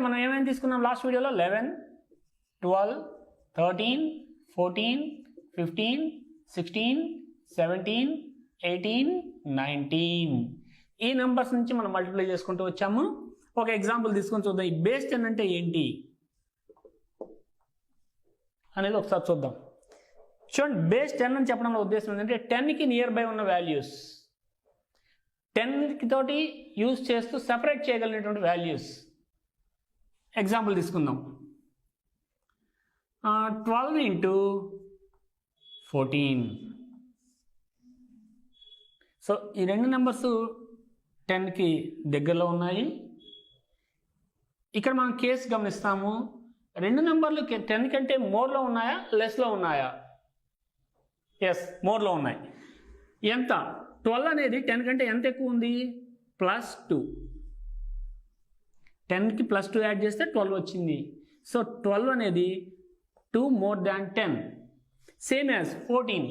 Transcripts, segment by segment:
అంటే మనం ఏమేమి తీసుకున్నాం లాస్ట్ వీడియోలో 11, 12, 13, 14, 15, 16, 17, 18, 19 ఈ నెంబర్స్ నుంచి మనం మల్టిప్లై చేసుకుంటూ వచ్చాము. ఒక ఎగ్జాంపుల్ తీసుకొని చూద్దాం. ఈ బేస్ 10 అంటే ఏంటి అనేది ఒకసారి చూద్దాం. చూడండి, బేస్ 10 అని చెప్పడంలో ఉద్దేశం ఏంటంటే 10కి నియర్ బై ఉన్న వాల్యూస్, 10 తోటి యూజ్ చేస్తూ సెపరేట్ చేయగలిగినటువంటి వాల్యూస్. ఎగ్జాంపుల్ తీసుకుందాం. 12 into 14. సో ఈ రెండు నెంబర్స్ 10కి దగ్గరలో ఉన్నాయి. ఇక్కడ మనం కేసు గమనిస్తాము. రెండు నెంబర్లు 10 కంటే మోర్లో ఉన్నాయా, లెస్లో ఉన్నాయా? ఎస్, మోర్లో ఉన్నాయి. ఎంత? 12 అనేది 10 కంటే ఎంత ఎక్కువ ఉంది? +2. 10కి +2 యాడ్ చేస్తే 12 వచ్చింది. సో 12 అనేది 2 more than 10. Same as 14.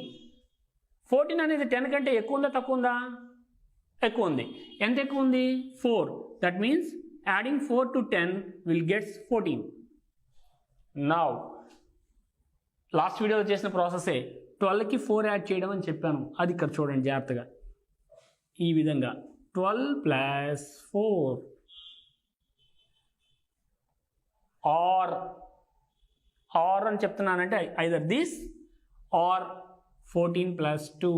14 అనేది 10 కంటే ఎక్కువ ఉందా, తక్కువ ఉందా? ఎక్కువ ఉంది. ఎంత ఎక్కువ ఉంది? 4. That means adding 4 to 10 will gets 14. Now last వీడియోలో చేసిన ప్రాసెసే 12కి 4 యాడ్ చేయడం అని చెప్పాను. అది ఇక్కడ చూడండి జాగ్రత్తగా. ఈ విధంగా 12 + 4 ఆర్ అని చెప్తున్నానంటే ఐదర్ దిస్ ఆర్ 14 + 2.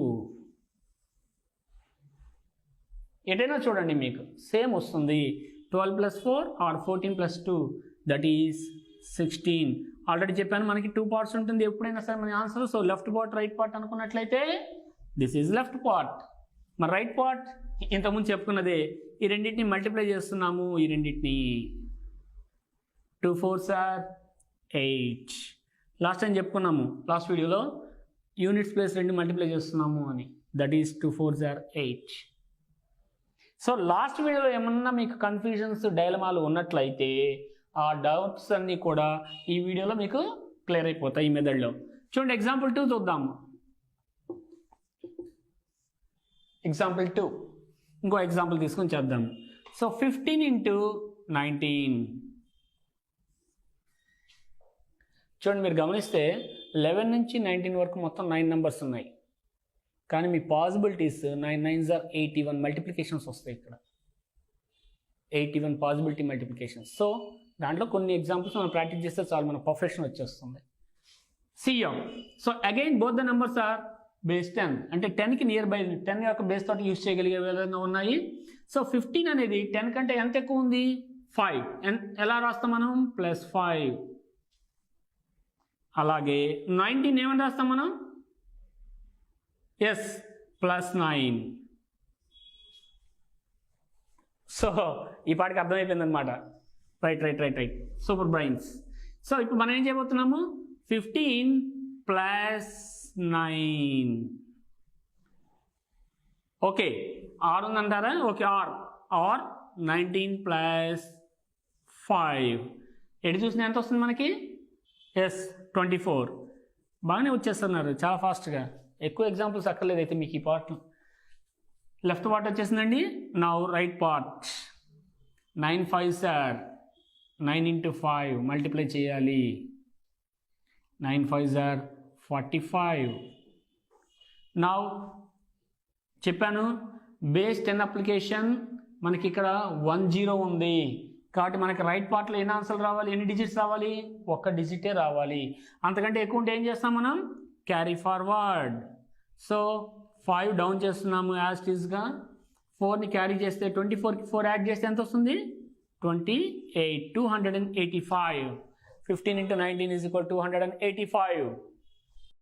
ఎటైనా చూడండి, మీకు సేమ్ వస్తుంది. 12 + 4 ఆర్ 14 + 2 దట్ ఈస్ 16. ఆల్రెడీ చెప్పాను, మనకి 2 పార్ట్స్ ఉంటుంది ఎప్పుడైనా సరే మన answer. So left part, right part అనుకున్నట్లయితే దిస్ ఈజ్ లెఫ్ట్ పార్ట్. మరి రైట్ పార్ట్ ఇంతకుముందు చెప్పుకున్నదే. ఈ రెండింటిని మల్టిప్లై చేస్తున్నాము. ఈ రెండింటిని 2 4s are 8. లాస్ట్ టైం చెప్పుకున్నాము లాస్ట్ వీడియోలో, యూనిట్స్ ప్లేస్ 2 మల్టిప్లై చేస్తున్నాము అని. That is 2 4s are 8. So last వీడియోలో ఏమన్నా మీకు కన్ఫ్యూజన్స్, డైలమాలు ఉన్నట్లయితే ఆ డౌట్స్ అన్నీ కూడా ఈ వీడియోలో మీకు క్లియర్ అయిపోతాయి ఈ మెథడ్లో. చూడండి, ఎగ్జాంపుల్ 2 చూద్దాము. ఎగ్జాంపుల్ 2 ఇంకో ఎగ్జాంపుల్ తీసుకొని చేద్దాము. So 15 into 19. చూడండి, మీరు గమనిస్తే 11 నుంచి 19 వరకు మొత్తం 9 నెంబర్స్ ఉన్నాయి. కానీ మీ పాసిబిలిటీస్ 9 9s are 81 మల్టిప్లికేషన్స్ వస్తాయి ఇక్కడ. 81 పాసిబిలిటీ మల్టిప్లికేషన్స్. సో దాంట్లో కొన్ని ఎగ్జాంపుల్స్ మనం ప్రాక్టీస్ చేస్తే చాలు, మన పర్ఫెక్షన్ వచ్చేస్తుంది. CM. So again both the numbers are base 10. అంటే 10కి నియర్ బై 10 యొక్క బేస్ తోటి యూజ్ చేయగలిగే విధంగా ఉన్నాయి. సో 15 అనేది 10 కంటే ఎంత ఎక్కువ ఉంది? 5. ఎలా రాస్తాం మనం? +5. అలాగే 19 ఏమని రాస్తాం మనం? ఎస్, +9. సో ఈ పాటికి అర్థమైపోయింది అనమాట. రైట్. Super brains. సో ఇప్పుడు మనం ఏం చేయబోతున్నాము? 15 + 9. ఓకే, ఆర్ ఉందంటారా? Okay, or 19 + 5. ఎటు చూసినా ఎంత వస్తుంది మనకి? ఎస్, 24. బాగానే వచ్చేస్తున్నారు చాలా ఫాస్ట్గా. ఎక్కువ ఎగ్జాంపుల్స్ అక్కర్లేదు అయితే మీకు ఈ పార్ట్. లెఫ్ట్ పార్ట్ వచ్చేసిందండి. Now right part. 9 5s are 9 into 5 multiply చేయాలి. 9 5s are 45. నౌ చెప్పాను, బేస్ 10 అప్లికేషన్ మనకి ఇక్కడ 10 ఉంది. కాబట్టి మనకి రైట్ పార్ట్లో ఎన్ని ఆన్సర్లు రావాలి? ఎన్ని డిజిట్స్ రావాలి? 1 డిజిటే రావాలి. అంతకంటే ఎక్కువ ఉంటే ఏం చేస్తాం మనం? Carry forward. సో 5 డౌన్ చేస్తున్నాము యాజ్ ఇట్ ఈస్గా. 4ని క్యారీ చేస్తే 24కి 4 యాడ్ చేస్తే ఎంత వస్తుంది? 28. 285. 15 into 19 is equal to 285.